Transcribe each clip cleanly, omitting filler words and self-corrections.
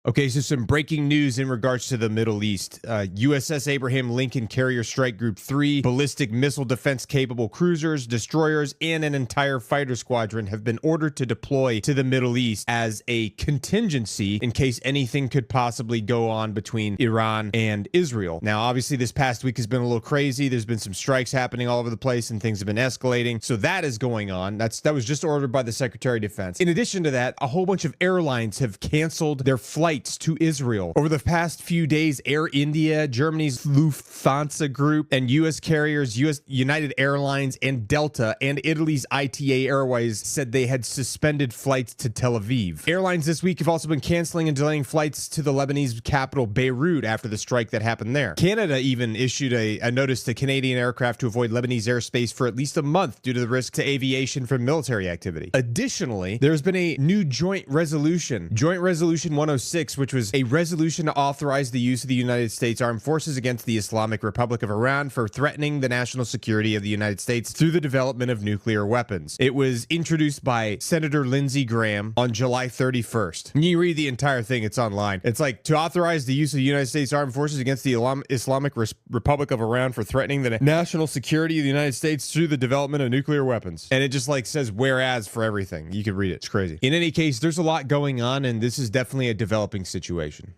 Okay, so some breaking news in regards to the Middle East. USS Abraham Lincoln Carrier Strike Group 3, ballistic missile defense capable cruisers, destroyers, and an entire fighter squadron have been ordered to deploy to the Middle East as a contingency in case anything could possibly go on between Iran and Israel. Now, obviously, this past week has been a little crazy. There's been some strikes happening all over the place and things have been escalating. So that is going on. That was just ordered by the Secretary of Defense. In addition to that, a whole bunch of airlines have canceled their flights to Israel. Over the past few days, Air India, Germany's Lufthansa Group, and U.S. carriers, United Airlines, and Delta, and Italy's ITA Airways said they had suspended flights to Tel Aviv. Airlines this week have also been canceling and delaying flights to the Lebanese capital Beirut after the strike that happened there. Canada even issued a notice to Canadian aircraft to avoid Lebanese airspace for at least a month due to the risk to aviation from military activity. Additionally, there's been a new Joint Resolution 106, which was a resolution to authorize the use of the United States Armed Forces against the Islamic Republic of Iran for threatening the national security of the United States through the development of nuclear weapons. It was introduced by Senator Lindsey Graham on July 31st. When you read the entire thing, it's online. It's like, to authorize the use of the United States Armed Forces against the Islamic Republic of Iran for threatening the national security of the United States through the development of nuclear weapons. And it just like says whereas for everything. You can read it. It's crazy. In any case, there's a lot going on, and this is definitely a developing situation.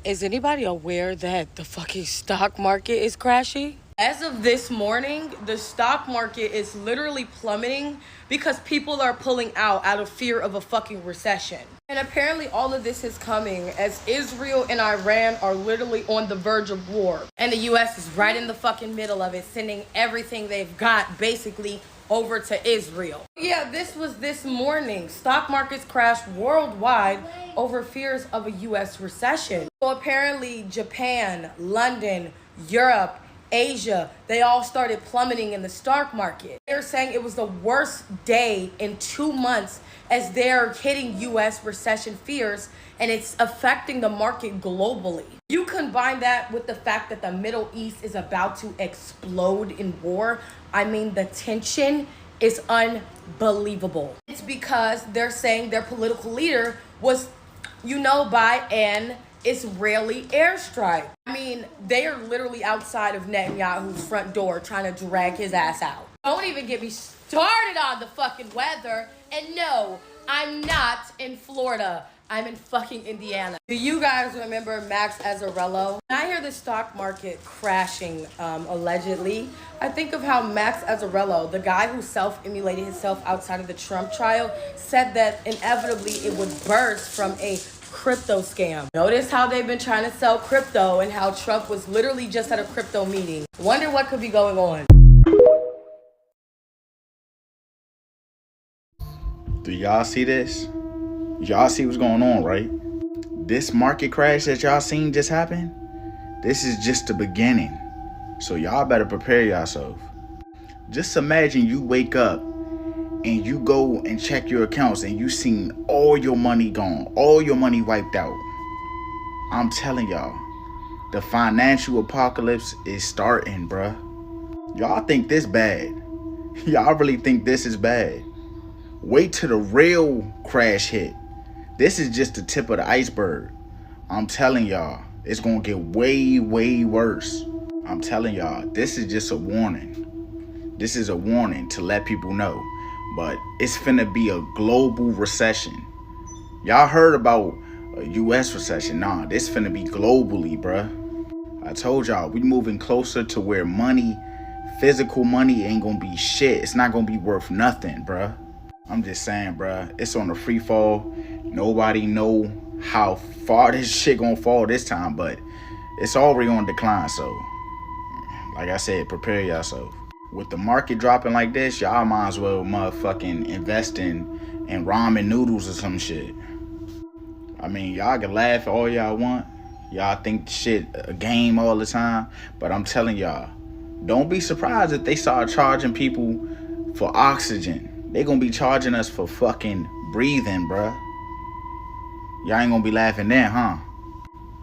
Is anybody aware that the fucking stock market is crashing? As of this morning, the stock market is literally plummeting because people are pulling out of fear of a fucking recession. And apparently all of this is coming as Israel and Iran are literally on the verge of war. And the US is right in the fucking middle of it, sending everything they've got basically over to Israel. Yeah, this was this morning. Stock markets crashed worldwide over fears of a US recession. So apparently Japan, London, Europe, Asia, they all started plummeting in the stock market. They're saying it was the worst day in 2 months as they're hitting US recession fears, and it's affecting the market globally. You combine that with the fact that the Middle East is about to explode in war. I mean, the tension is unbelievable. It's because they're saying their political leader was, by an Israeli airstrike. I mean, they are literally outside of Netanyahu's front door trying to drag his ass out. Don't even get me started on the fucking weather. And no, I'm not in Florida. I'm in fucking Indiana. Do you guys remember Max Azzarello? When I hear the stock market crashing, allegedly, I think of how Max Azzarello, the guy who self-immolated himself outside of the Trump trial, said that inevitably it would burst from a crypto scam. Notice how they've been trying to sell crypto and how Trump was literally just at a crypto meeting. Wonder what could be going on. Do y'all see this? Y'all see what's going on, right? This market crash that y'all seen just happen, this is just the beginning. So y'all better prepare yourself. Just imagine you wake up and you go and check your accounts and you seen all your money gone, all your money wiped out. I'm telling y'all, the financial apocalypse is starting, bruh. Y'all think this bad. Y'all really think this is bad. Wait till the real crash hit. This is just the tip of the iceberg. I'm telling y'all, it's gonna get way, way worse. I'm telling y'all, this is just a warning. This is a warning to let people know. But it's finna be a global recession. Y'all heard about a US recession. Nah, this finna be globally, bruh. I told y'all, we moving closer to where money, physical money ain't gonna be shit. It's not gonna be worth nothing, bruh. I'm just saying, bruh, it's on a free fall. Nobody know how far this shit gonna fall this time, but it's already on decline. So, like I said, prepare yourself. With the market dropping like this, y'all might as well motherfucking invest in ramen noodles or some shit. I mean, y'all can laugh all y'all want. Y'all think shit a game all the time. But I'm telling y'all, don't be surprised if they start charging people for oxygen. They gonna be charging us for fucking breathing, bruh. Y'all ain't gonna be laughing then, huh?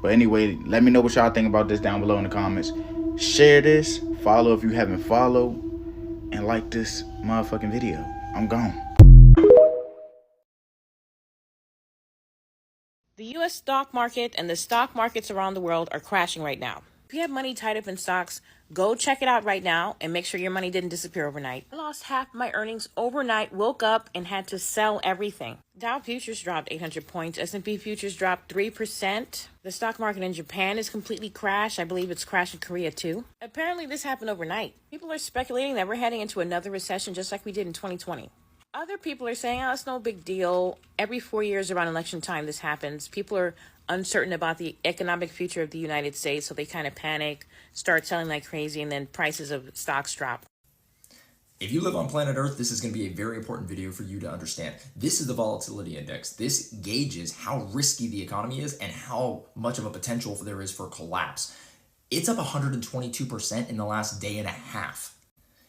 But anyway, let me know what y'all think about this down below in the comments. Share this, follow if you haven't followed, and like this motherfucking video. I'm gone. The U.S. stock market and the stock markets around the world are crashing right now. If you have money tied up in stocks, go check it out right now and make sure your money didn't disappear overnight. I lost half my earnings overnight, woke up and had to sell everything. Dow futures dropped 800 points. S&P futures dropped 3%. The stock market in Japan is completely crashed. I believe it's crashed in Korea too. Apparently this happened overnight. People are speculating that we're heading into another recession just like we did in 2020. Other people are saying, oh, it's no big deal. Every 4 years around election time, this happens. People are uncertain about the economic future of the United States, so they kind of panic, start selling like crazy, and then prices of stocks drop. If you live on planet Earth, this is going to be a very important video for you to understand. This is the volatility index. This gauges how risky the economy is and how much of a potential there is for collapse. It's up 122% in the last day and a half.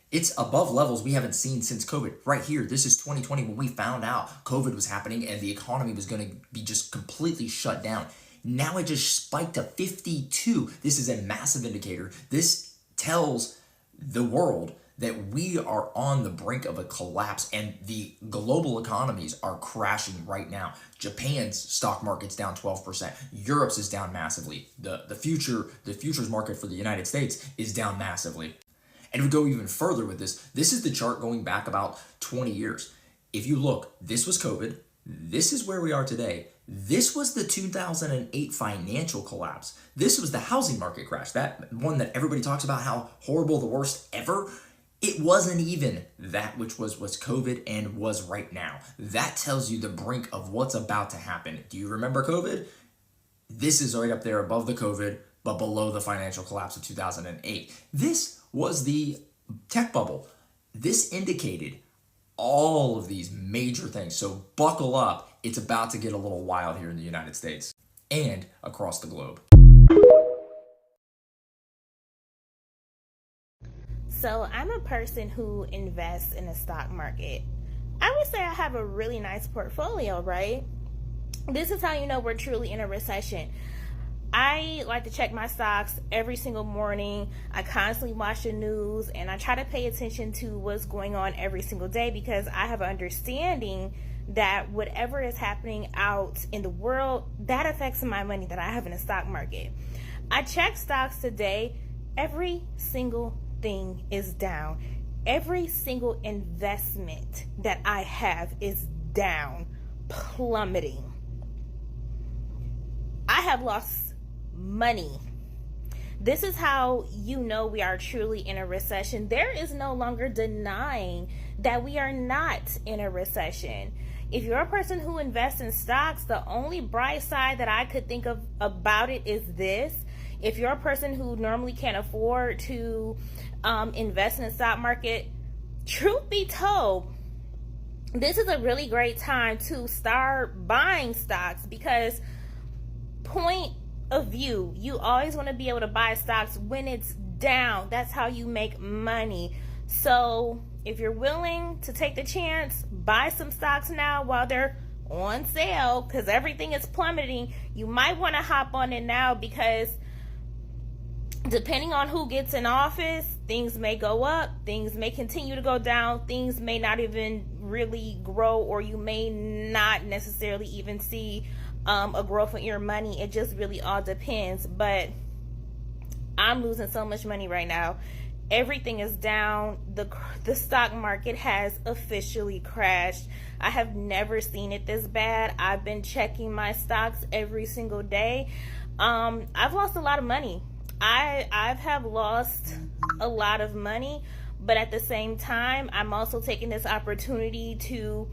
It's above levels we haven't seen since COVID. Right here, this is 2020 when we found out COVID was happening and the economy was going to be just completely shut down. Now it just spiked to 52. This is a massive indicator. This tells the world that we are on the brink of a collapse and the global economies are crashing right now. Japan's stock market's down 12%. Europe's is down massively. The futures market for the United States is down massively. And we go even further with this. This is the chart going back about 20 years. If you look, this was COVID. This is where we are today. This was the 2008 financial collapse. This was the housing market crash, that one that everybody talks about how horrible, the worst ever. It wasn't even that which was COVID and was right now. That tells you the brink of what's about to happen. Do you remember COVID? This is right up there above the COVID, but below the financial collapse of 2008. This was the tech bubble. This indicated all of these major things. So buckle up. It's about to get a little wild here in the United States and across the globe. So I'm a person who invests in the stock market. I would say I have a really nice portfolio, right? This is how you know we're truly in a recession. I like to check my stocks every single morning. I constantly watch the news and I try to pay attention to what's going on every single day because I have an understanding that whatever is happening out in the world, that affects my money that I have in the stock market. I check stocks today. Every single thing is down. Every single investment that I have is down, plummeting. I have lost money. This is how you know we are truly in a recession. There is no longer denying that we are not in a recession. If you're a person who invests in stocks, the only bright side that I could think of about it is this. If you're a person who normally can't afford to invest in the stock market, truth be told, this is a really great time to start buying stocks because point of view, you always want to be able to buy stocks when it's down. That's how you make money. So if you're willing to take the chance, buy some stocks now while they're on sale because everything is plummeting. You might want to hop on it now because depending on who gets in office, things may go up, things may continue to go down, things may not even really grow, or you may not necessarily even see a growth in your money. It just really all depends. But I'm losing so much money right now. Everything is down. The stock market has officially crashed. I have never seen it this bad. I've been checking my stocks every single day. I've lost a lot of money. I've have lost a lot of money, but at the same time, I'm also taking this opportunity to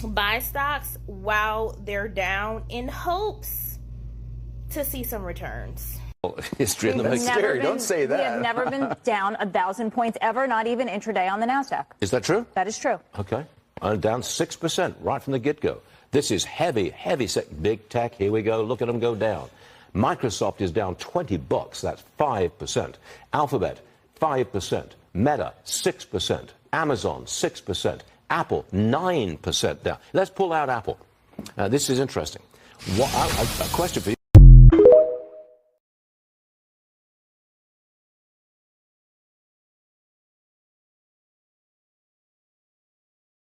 buy stocks while they're down in hopes to see some returns. History in the mix. Don't say that. We have never been down 1,000 points ever, not even intraday on the NASDAQ. Is that true? That is true. Okay. Down 6% right from the get-go. This is heavy big tech. Here we go. Look at them go down. Microsoft is down $20. That's 5%. Alphabet, 5%. Meta, 6%. Amazon, 6%. Apple, 9% down. Let's pull out Apple. This is interesting. A question for you.